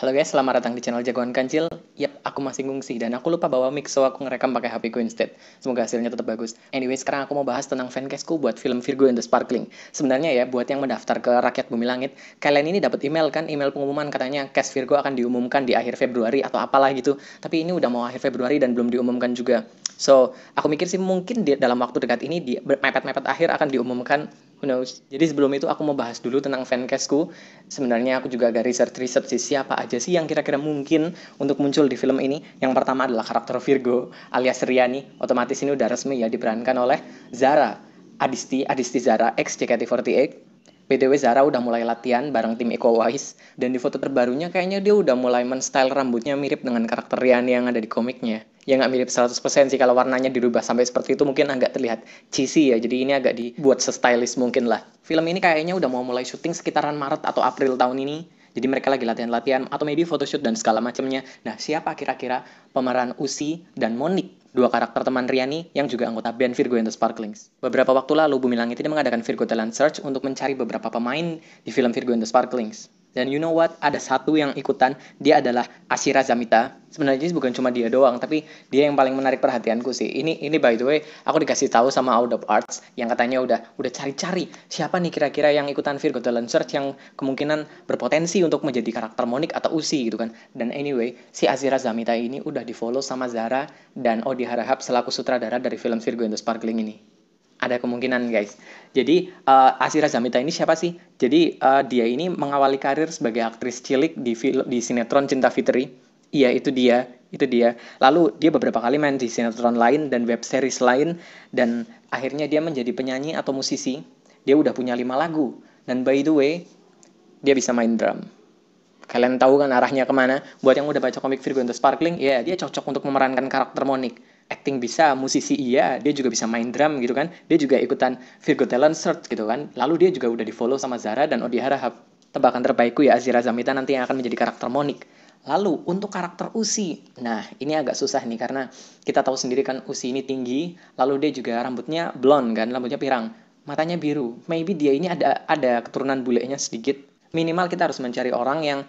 Halo guys, selamat datang di channel Jagoan Kancil. Yap, aku masih ngungsi dan aku lupa bawa mic, so aku ngerekam pakai HP ku instead. Semoga hasilnya tetap bagus. Anyway, sekarang aku mau bahas tentang fancastku buat film Virgo and the Sparkling. Sebenarnya ya, buat yang mendaftar ke Rakyat Bumi Langit, kalian ini dapat email kan, email pengumuman katanya cast Virgo akan diumumkan di akhir Februari atau apalah gitu. Tapi ini udah mau akhir Februari dan belum diumumkan juga. So, aku mikir sih mungkin dalam waktu dekat ini di mepet-mepet akhir akan diumumkan. Who knows? Jadi sebelum itu aku mau bahas dulu tentang fancastku. Sebenarnya aku juga agak research sih siapa aja sih yang kira-kira mungkin untuk muncul di film ini. Yang pertama adalah karakter Virgo alias Riani. Otomatis ini udah resmi ya diperankan oleh Zara Adisti Zara ex JKT48. BTW Zara udah mulai latihan bareng tim Iko Uwais dan di foto terbarunya kayaknya dia udah mulai men-style rambutnya mirip dengan karakter Riani yang ada di komiknya. Ya nggak mirip 100% sih, kalau warnanya dirubah sampai seperti itu mungkin agak terlihat cheesy ya, jadi ini agak dibuat se-stylish mungkin lah. Film ini kayaknya udah mau mulai syuting sekitaran Maret atau April tahun ini, jadi mereka lagi latihan-latihan atau maybe photoshoot dan segala macamnya. Nah, siapa kira-kira pemeran Usi dan Monik, dua karakter teman Riani yang juga anggota band Virgo and the Sparklings? Beberapa waktu lalu Bumi Langit ini mengadakan Virgo Talent Search untuk mencari beberapa pemain di film Virgo and the Sparklings. Dan you know what? Ada satu yang ikutan, dia adalah Ashira Zamita. Sebenarnya bukan cuma dia doang, tapi dia yang paling menarik perhatianku sih. Ini by the way, aku dikasih tahu sama Out of Arts yang katanya udah cari-cari siapa nih kira-kira yang ikutan Virgo Talent Search yang kemungkinan berpotensi untuk menjadi karakter Monik atau Usi gitu kan. Dan anyway, si Ashira Zamita ini udah di-follow sama Zara dan Odi Harahap selaku sutradara dari film Virgo and the Sparkling ini. Ada kemungkinan guys. Jadi Ashira Zamita ini siapa sih? Jadi dia ini mengawali karir sebagai aktris cilik di sinetron Cinta Fitri. Iya, itu dia. Lalu dia beberapa kali main di sinetron lain dan web series lain, dan akhirnya dia menjadi penyanyi atau musisi. Dia udah punya 5 lagu. Dan by the way, dia bisa main drum. Kalian tahu kan arahnya kemana? Buat yang udah baca komik Virgo and the Sparkling, ya dia cocok untuk memerankan karakter Monik. Acting bisa, musisi iya, dia juga bisa main drum gitu kan. Dia juga ikutan Virgo Talent Search gitu kan. Lalu dia juga udah di-follow sama Zara dan Odi Harahap. Tebakan terbaikku ya Ashira Zamita nanti yang akan menjadi karakter Monik. Lalu untuk karakter Usi, nah ini agak susah nih karena kita tahu sendiri kan Usi ini tinggi, lalu dia juga rambutnya blonde kan, rambutnya pirang, matanya biru. Maybe dia ini ada keturunan bulenya sedikit. Minimal kita harus mencari orang yang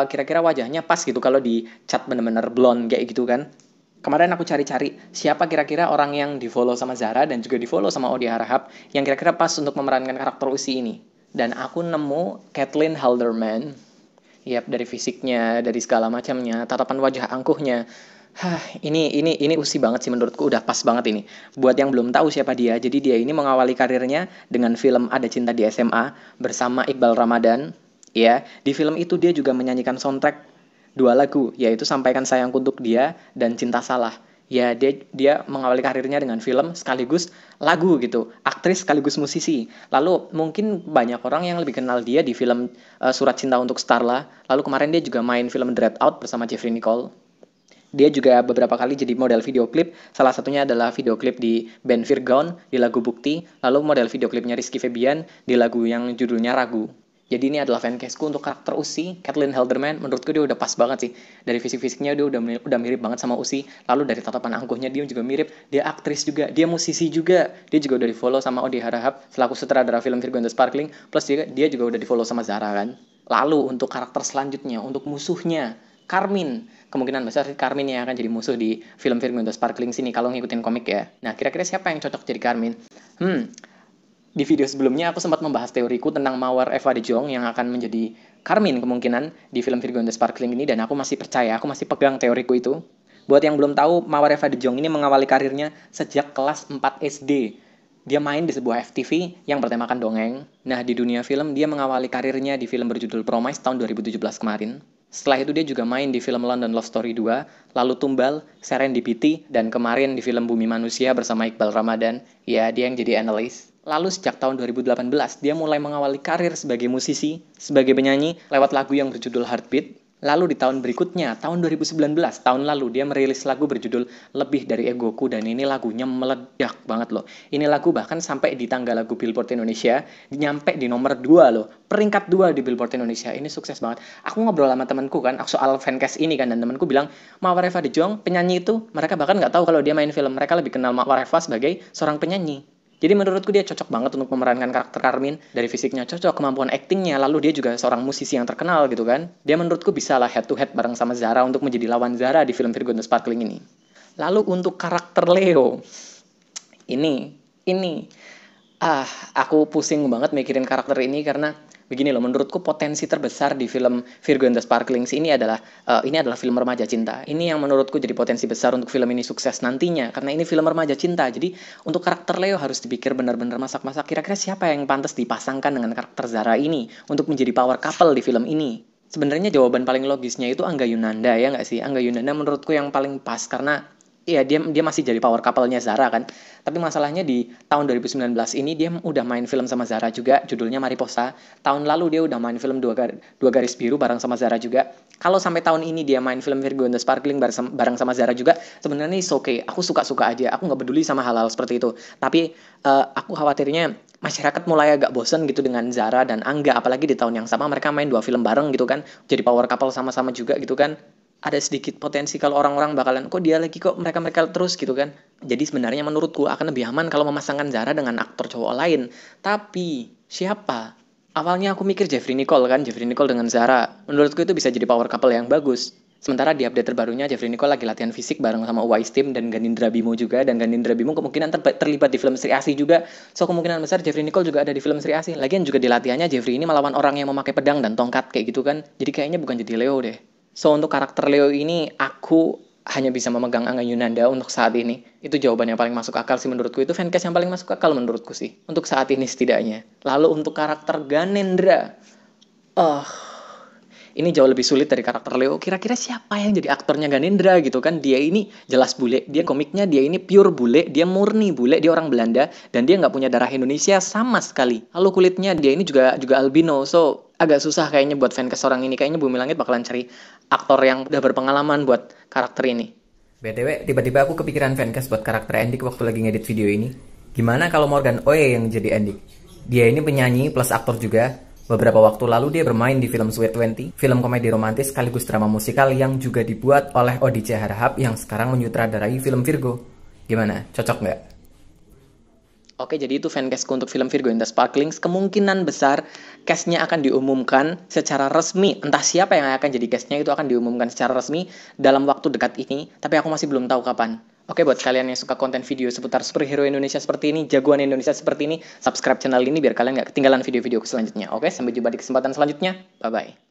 kira-kira wajahnya pas gitu kalau di cat bener-bener blonde kayak gitu kan. Kemarin aku cari-cari siapa kira-kira orang yang di-follow sama Zara dan juga di-follow sama Odi Harahap yang kira-kira pas untuk memerankan karakter Usi ini. Dan aku nemu Kathleen Halderman. Yap, dari fisiknya, dari segala macamnya, tatapan wajah angkuhnya. Ini Usi banget sih menurutku, udah pas banget ini. Buat yang belum tahu siapa dia, jadi dia ini mengawali karirnya dengan film Ada Cinta di SMA bersama Iqbal Ramadan. Ya, di film itu dia juga menyanyikan soundtrack 2 lagu, yaitu Sampaikan Sayangku Untuk Dia dan Cinta Salah. Ya, dia mengawali karirnya dengan film sekaligus lagu gitu, aktris sekaligus musisi. Lalu mungkin banyak orang yang lebih kenal dia di film Surat Cinta Untuk Starla. Lalu kemarin dia juga main film Dread Out bersama Jeffrey Nicole. Dia juga beberapa kali jadi model video klip, salah satunya adalah video klip di band Virgon di lagu Bukti, lalu model video klipnya Rizky Febian di lagu yang judulnya Ragu. Jadi ini adalah fancastku untuk karakter Usi, Kathleen Halderman. Menurutku dia udah pas banget sih. Dari fisik-fisiknya dia udah mirip banget sama Usi. Lalu dari tatapan angkuhnya dia juga mirip. Dia aktris juga, dia musisi juga. Dia juga udah di-follow sama Odi Harahap selaku sutradara film Virgo and the Sparkling. Plus dia juga udah di-follow sama Zara kan. Lalu untuk karakter selanjutnya, untuk musuhnya, Carmine. Kemungkinan besar Carmine yang akan jadi musuh di film Virgo and the Sparkling sini kalau ngikutin komik ya. Nah, kira-kira siapa yang cocok jadi Carmine? Di video sebelumnya aku sempat membahas teoriku tentang Mawar Eva de Jong yang akan menjadi Carmine kemungkinan di film Virgo and the Sparkling ini, dan aku masih percaya, aku masih pegang teoriku itu. Buat yang belum tahu, Mawar Eva de Jong ini mengawali karirnya sejak kelas 4 SD. Dia main di sebuah FTV yang bertemakan dongeng. Nah, di dunia film dia mengawali karirnya di film berjudul Promise tahun 2017 kemarin. Setelah itu dia juga main di film London Love Story 2, lalu Tumbal, Serendipity, dan kemarin di film Bumi Manusia bersama Iqbal Ramadan. Ya, dia yang jadi analis. Lalu sejak tahun 2018, dia mulai mengawali karir sebagai musisi, sebagai penyanyi, lewat lagu yang berjudul Heartbeat. Lalu di tahun berikutnya, tahun 2019, tahun lalu, dia merilis lagu berjudul Lebih Dari Egoku, dan ini lagunya meledak banget loh. Ini lagu bahkan sampai di tangga lagu Billboard Indonesia, nyampe di nomor 2 loh. Peringkat 2 di Billboard Indonesia, ini sukses banget. Aku ngobrol sama temanku kan, soal fancast ini kan, dan temanku bilang, Mawar Eva de Jong, penyanyi itu, mereka bahkan nggak tahu kalau dia main film. Mereka lebih kenal Mawar Eva sebagai seorang penyanyi. Jadi menurutku dia cocok banget untuk memerankan karakter Carmine. Dari fisiknya cocok, kemampuan aktingnya, lalu dia juga seorang musisi yang terkenal gitu kan. Dia menurutku bisa lah head to head bareng sama Zara untuk menjadi lawan Zara di film Virgo and the Sparkling ini. Lalu untuk karakter Leo, ini aku pusing banget mikirin karakter ini karena begini loh, menurutku potensi terbesar di film Virgo and the Sparklings ini adalah film remaja cinta. Ini yang menurutku jadi potensi besar untuk film ini sukses nantinya karena ini film remaja cinta. Jadi untuk karakter Leo harus dipikir benar-benar masak-masak, kira-kira siapa yang pantas dipasangkan dengan karakter Zara ini untuk menjadi power couple di film ini. Sebenarnya jawaban paling logisnya itu Angga Yunanda, ya nggak sih? Angga Yunanda menurutku yang paling pas karena iya, dia masih jadi power couple-nya Zara kan. Tapi masalahnya di tahun 2019 ini dia udah main film sama Zara juga, judulnya Mariposa. Tahun lalu dia udah main film Dua Garis Biru bareng sama Zara juga. Kalau sampai tahun ini dia main film Virgo and the Sparkling bareng sama Zara juga, sebenarnya it's okay. Aku suka-suka aja. Aku nggak peduli sama hal-hal seperti itu. Tapi aku khawatirnya masyarakat mulai agak bosen gitu dengan Zara dan Angga, apalagi di tahun yang sama mereka main 2 film bareng gitu kan, jadi power couple sama-sama juga gitu kan. Ada sedikit potensi kalau orang-orang bakalan kok dia lagi kok mereka terus gitu kan. Jadi sebenarnya menurutku akan lebih aman kalau memasangkan Zara dengan aktor cowok lain. Tapi siapa? Awalnya aku mikir Jeffrey Nicole dengan Zara. Menurutku itu bisa jadi power couple yang bagus. Sementara di update terbarunya Jeffrey Nicole lagi latihan fisik bareng sama Wise Team dan Ganindra Bimo juga, dan Ganindra Bimo kemungkinan terlibat di film Sri Asih juga. So kemungkinan besar Jeffrey Nicole juga ada di film Sri Asih. Lagian juga di latihannya Jeffrey ini melawan orang yang memakai pedang dan tongkat kayak gitu kan. Jadi kayaknya bukan jadi Leo deh. So untuk karakter Leo ini aku hanya bisa memegang Angga Yunanda untuk saat ini. Itu jawaban yang paling masuk akal sih menurutku. Itu fancast yang paling masuk akal menurutku sih. Untuk saat ini setidaknya. Lalu untuk karakter Ganendra. Ini jauh lebih sulit dari karakter Leo. Kira-kira siapa yang jadi aktornya Ganendra gitu kan. Dia ini jelas bule. Dia komiknya dia ini pure bule. Dia murni bule. Dia orang Belanda. Dan dia nggak punya darah Indonesia sama sekali. Lalu kulitnya dia ini juga albino. So agak susah kayaknya buat fancast orang ini. Kayaknya Bumi Langit bakalan cari aktor yang udah berpengalaman buat karakter ini. BTW, tiba-tiba aku kepikiran fancast buat karakter Andik waktu lagi ngedit video ini. Gimana kalau Morgan Oe yang jadi Andik? Dia ini penyanyi plus aktor juga. Beberapa waktu lalu dia bermain di film Sweet 20, film komedi romantis sekaligus drama musikal yang juga dibuat oleh Odice Harahap yang sekarang menyutradarai film Virgo. Gimana? Cocok nggak? Oke, jadi itu fancastku untuk film Virgo and the Sparklings. Kemungkinan besar castnya akan diumumkan secara resmi. Entah siapa yang akan jadi castnya itu akan diumumkan secara resmi dalam waktu dekat ini. Tapi aku masih belum tahu kapan. Oke, buat kalian yang suka konten video seputar superhero Indonesia seperti ini, jagoan Indonesia seperti ini, subscribe channel ini biar kalian nggak ketinggalan video-video selanjutnya. Oke, sampai jumpa di kesempatan selanjutnya. Bye-bye.